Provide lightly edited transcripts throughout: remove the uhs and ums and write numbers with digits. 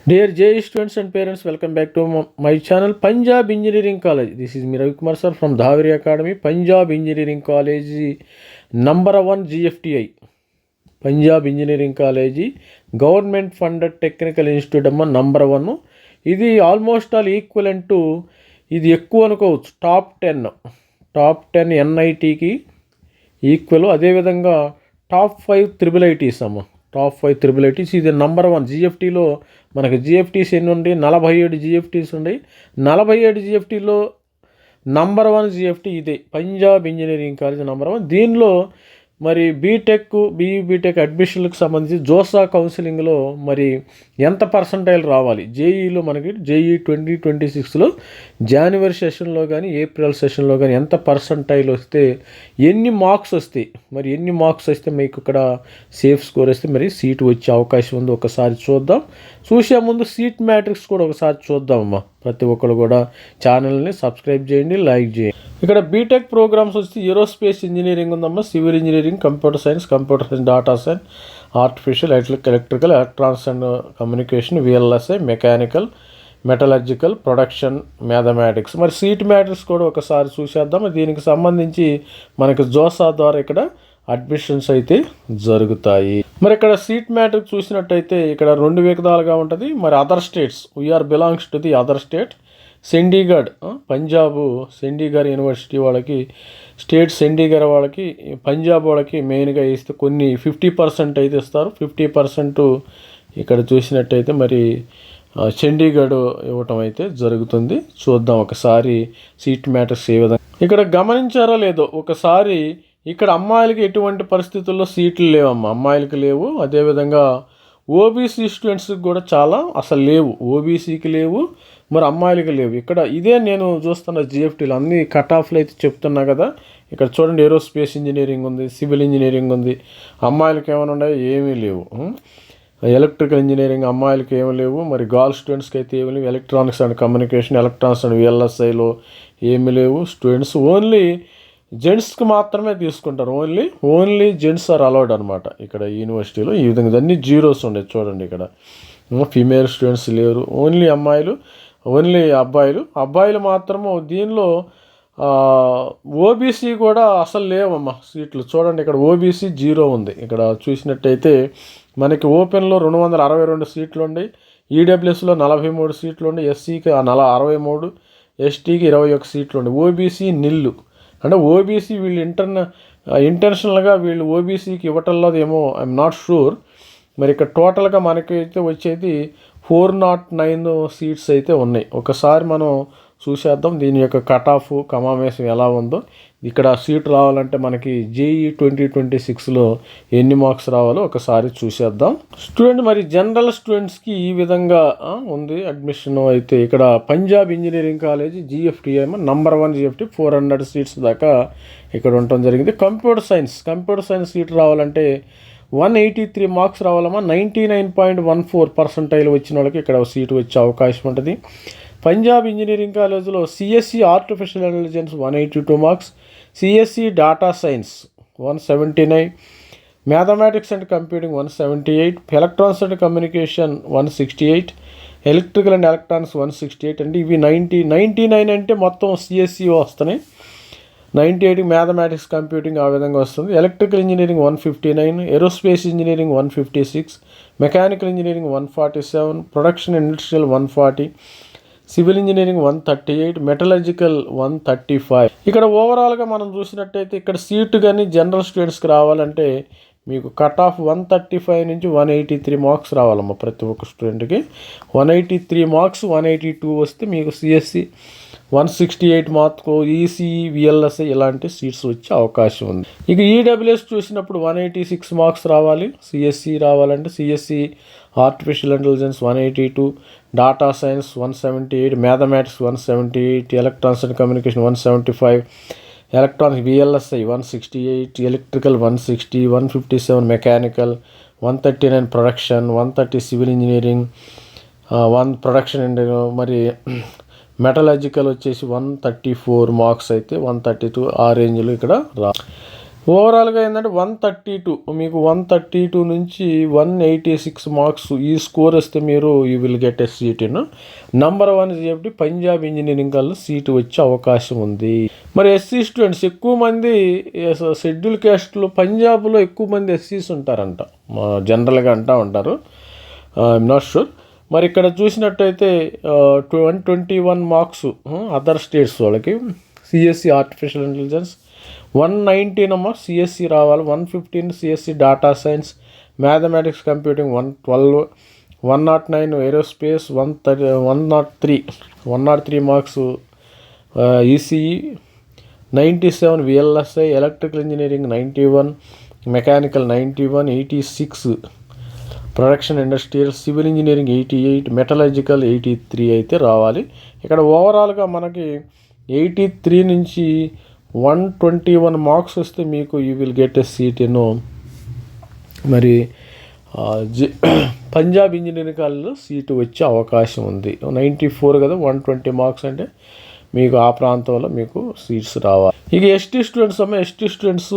Dear JE students and parents, welcome back to my channel Punjab Engineering College. This is me Ravi Kumar sir from Dhaveri Academy. Punjab Engineering College number 1 GFTI. Punjab Engineering College government funded technical institute అమ్మ number 1. ఇది almost all equivalent to ఇది ఎక్కువ అనుకోవచ్చు top 10 ఎన్ఐటికి equal. అదేవిధంగా top 5 triple ITs అమ్మ. Top 5 triple ITs ఇది number 1 జిఎఫ్టీలో. మనకి GFTs ఎన్ని ఉండి 47 జిఎఫ్టీస్ ఉన్నాయి. 47 జిఎఫ్టీలో నంబర్ 1 జిఎఫ్టీ ఇదే పంజాబ్ ఇంజనీరింగ్ కాలేజ్ నంబర్ 1. దీనిలో మరి బీటెక్ అడ్మిషన్లకు సంబంధించి జోసా కౌన్సిలింగ్లో మరి ఎంత పర్సంటైల్ రావాలి, జేఈలో మనకి జేఈ 2026లో జనవరి సెషన్లో కానీ ఏప్రిల్ సెషన్లో కానీ ఎంత పర్సంటైల్ వస్తే ఎన్ని మార్క్స్ వస్తాయి, మరి ఎన్ని మార్క్స్ వస్తే మీకు ఇక్కడ సేఫ్ స్కోర్ వస్తే మరి సీటు వచ్చే అవకాశం ఉంది. ఒకసారి చూద్దాం. చూసే ముందు సీట్ మ్యాట్రిక్స్ కూడా ఒకసారి చూద్దామమ్మా. ప్రతి ఒక్కరు కూడా ఛానల్ని సబ్స్క్రైబ్ చేయండి, లైక్ చేయండి. ఇక్కడ బీటెక్ ప్రోగ్రామ్స్ వచ్చి ఏరోస్పేస్ ఇంజనీరింగ్ ఉందమ్మా, civil engineering, computer science, data science, artificial electrical, electronics and communication, VLSI, mechanical, metallurgical, production, mathematics. మరి సీట్ మ్యాట్రిక్స్ కూడా ఒకసారి చూసేద్దాం. దీనికి సంబంధించి మనకి జోసా ద్వారా ఇక్కడ అడ్మిషన్స్ అయితే జరుగుతాయి. మరి ఇక్కడ సీట్ మ్యాట్రిక్స్ చూసినట్టయితే ఇక్కడ 2 విధాలుగా ఉంటుంది. మరి other states, we are belongs to the other state. Chandigarh, Punjab Chandigarh university వాళ్ళకి, స్టేట్ చండీగఢ్ వాళ్ళకి, పంజాబ్ వాళ్ళకి మెయిన్గా ఇస్తే కొన్ని 50% అయితే ఇస్తారు. 50% ఇక్కడ చూసినట్టయితే మరి చండీగఢ్ ఇవ్వటం అయితే జరుగుతుంది. చూద్దాం ఒకసారి సీట్ మ్యాట్రిక్స్ ఏ విధంగా. ఇక్కడ గమనించారో లేదో ఒకసారి, ఇక్కడ అమ్మాయిలకి ఎటువంటి పరిస్థితుల్లో సీట్లు లేవమ్మా, అమ్మాయిలకి లేవు. అదేవిధంగా ఓబీసీ స్టూడెంట్స్కి కూడా చాలా అసలు లేవు, ఓబీసీకి లేవు, మరి అమ్మాయిలకి లేవు. ఇక్కడ ఇదే నేను చూస్తున్న జిఎఫ్టీలు అన్ని కట్ ఆఫ్లు అయితే చెప్తున్నా కదా. ఇక్కడ చూడండి, ఏరోస్పేస్ ఇంజనీరింగ్ ఉంది, సివిల్ ఇంజనీరింగ్ ఉంది. అమ్మాయిలకి ఏమైనా ఉన్నాయో ఏమీ లేవు. ఎలక్ట్రికల్ ఇంజనీరింగ్ అమ్మాయిలకి ఏమీ లేవు. మరి గర్ల్ స్టూడెంట్స్కి అయితే ఏమీ లేవు. Electronics and communication, electronics and విఎల్ఎస్ఐలో ఏమీ లేవు. స్టూడెంట్స్ ఓన్లీ జెంట్స్కి మాత్రమే తీసుకుంటారు. ఓన్లీ జెంట్స్ ఆర్ అలౌడ్ అనమాట ఇక్కడ యూనివర్సిటీలో. ఈ విధంగా అన్ని జీరోస్ ఉండేది చూడండి. ఇక్కడ ఫీమేల్ స్టూడెంట్స్ లేరు, ఓన్లీ అమ్మాయిలు, ఓన్లీ అబ్బాయిలు మాత్రము. దీనిలో ఓబీసీ కూడా అసలు లేవమ్మా సీట్లు. చూడండి ఇక్కడ ఓబీసీ 0 ఉంది. ఇక్కడ చూసినట్టయితే మనకి ఓపెన్లో 262 సీట్లు ఉన్నాయి, ఈడబ్ల్యూఎస్లో 43 సీట్లు ఉన్నాయి, ఎస్సీకి 63, ఎస్టీకి 21 సీట్లు ఉన్నాయి, ఓబీసీ నిల్లు. అంటే ఓబీసీ వీళ్ళు ఇంటర్నేషనల్గా వీళ్ళు ఓబీసీకి ఇవ్వటంలో ఏమో ఐఎమ్ నాట్ షూర్. మరి ఇక్కడ టోటల్గా మనకైతే వచ్చేది 409 సీట్స్ అయితే ఉన్నాయి. ఒకసారి మనం చూసేద్దాం దీని యొక్క కట్ ఆఫ్ కమామేషన్ ఎలా ఉందో. ఇక్కడ సీట్ రావాలంటే మనకి జేఈ 2026లో ఎన్ని మార్క్స్ రావాలో ఒకసారి చూసేద్దాం. మరి జనరల్ స్టూడెంట్స్కి ఈ విధంగా ఉంది అడ్మిషన్ అయితే. ఇక్కడ పంజాబ్ ఇంజనీరింగ్ కాలేజ్ జిఎఫ్టీ ఏమో నంబర్ 1 జిఎఫ్టీ 400 సీట్స్ దాకా ఇక్కడ ఉండటం జరిగింది. కంప్యూటర్ సైన్స్ సీట్ రావాలంటే 183 మార్క్స్ రావాలమ్మా. 99.14% వచ్చిన వాళ్ళకి ఇక్కడ సీటు వచ్చే అవకాశం ఉంటుంది. పంజాబ్ ఇంజనీరింగ్ కాలేజ్లో CSE artificial intelligence 182 marks, CSE data science 179, mathematics and computing 178, electronics and communication 168, electrical and electronics 168. అంటే ఇవి 99 అంటే మొత్తం సిఎస్సి వస్తున్నాయి. 98 మ్యాథమెటిక్స్ కంప్యూటింగ్ ఆ విధంగా వస్తుంది. Electrical engineering 159, aerospace engineering 156, mechanical engineering 147, production industrial 140, civil engineering 138, metallurgical 135. ఇక్కడ ఓవరాల్గా మనం చూసినట్టయితే ఇక్కడ సీటు కానీ జనరల్ స్టూడెంట్స్కి రావాలంటే మీకు కట్ ఆఫ్ 135 నుంచి 183 మార్క్స్ రావాలమ్మా. ప్రతి ఒక్క స్టూడెంట్కి 183 మార్క్స్, 182 వస్తే మీకు సిఎస్సి 168 మార్క్స్, ఈసీఈ, విఎల్ఎస్ఐ ఇలాంటి సీట్స్ వచ్చే అవకాశం ఉంది. ఇక ఈడబ్ల్యూఎస్ చూసినప్పుడు 186 మార్క్స్ రావాలి. సిఎస్సి రావాలంటే CSE artificial intelligence 182, data science 178, mathematics 178, electronics and communication 175, electronics VLSI 168, electrical 160, 157 mechanical, 139 production, 130 civil engineering, 1 production and మరి మెటలర్జికల్ వచ్చేసి 134 మార్క్స్ అయితే 132 ఆ రేంజ్లో ఇక్కడ ఓవరాల్గా ఏంటంటే 132 మీకు 132 నుంచి 186 మార్క్స్ ఈ స్కోర్ వస్తే మీరు you will get a seat in number 1 జిఎఫ్టి Punjab engineering కాలేజ్లో సీటు వచ్చే అవకాశం ఉంది. మరి ఎస్సీ స్టూడెంట్స్ ఎక్కువ మంది షెడ్యూల్ క్యాస్ట్లో పంజాబ్లో ఎక్కువ మంది ఎస్సీస్ ఉంటారంట, జనరల్గా అంటూ ఉంటారు. I'm not sure. మరి ఇక్కడ చూసినట్టయితే 121 మార్క్స్ అదర్ స్టేట్స్ వాళ్ళకి సిఎస్సి ఆర్టిఫిషియల్ ఇంటెలిజెన్స్, 119 సిఎస్సి రావాలి, 115 CSE data science, mathematics computing 112, 109 aerospace, 103 marks ECE, 97 VLSI, electrical engineering 91, mechanical 91, 86 production industrial, civil engineering 88, metallurgical 83 అయితే రావాలి. ఇక్కడ ఓవరాల్గా మనకి 83 నుంచి 121 మార్క్స్ వస్తే మీకు you will get a seat in మరి పంజాబ్ ఇంజనీరింగ్ కాలేజ్లో సీటు వచ్చే అవకాశం ఉంది. 94 కదా, 120 మార్క్స్ అంటే మీకు ఆ ప్రాంతంలో మీకు సీట్స్ రావాలి. ఇక ST students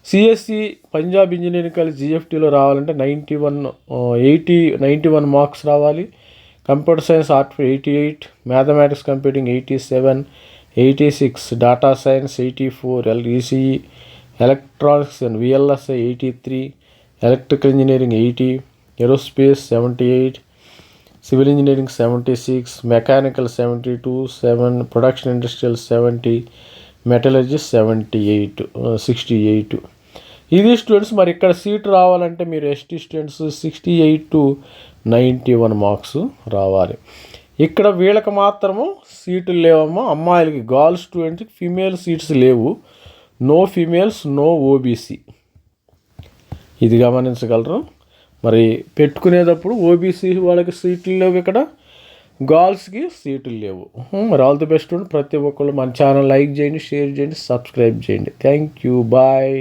CSC Punjab engineering college జిఎఫ్టీలో రావాలంటే 91 మార్క్స్ రావాలి. Computer science art 88, mathematics computing 87, 86 data science 84, ECE electronics and VLSI 83, electrical engineering 80, aerospace 78, civil engineering 76, mechanical 72, 7 production industrial 70, metallurgy 68. ఇది స్టూడెంట్స్. మరి ఇక్కడ సీట్ రావాలంటే మీరు ఎస్టీ స్టూడెంట్స్ 68 to 91 మార్క్స్ రావాలి. ఇక్కడ వీళ్ళకి మాత్రము సీటులు లేవమ్మా, అమ్మాయిలకి గర్ల్స్ స్టూడెంట్కి ఫీమేల్ సీట్స్ లేవు. నో ఫీమేల్స్, నో ఓబీసీ, ఇది గమనించగలరు. మరి పెట్టుకునేటప్పుడు ఓబీసీ వాళ్ళకి సీట్లు లేవు, ఇక్కడ గర్ల్స్కి సీట్లు లేవు. మరి ఆల్ ది బెస్ట్. ప్రతి ఒక్కళ్ళు మన ఛానల్ లైక్ చేయండి, షేర్ చేయండి, సబ్స్క్రైబ్ చేయండి. Thank you, bye.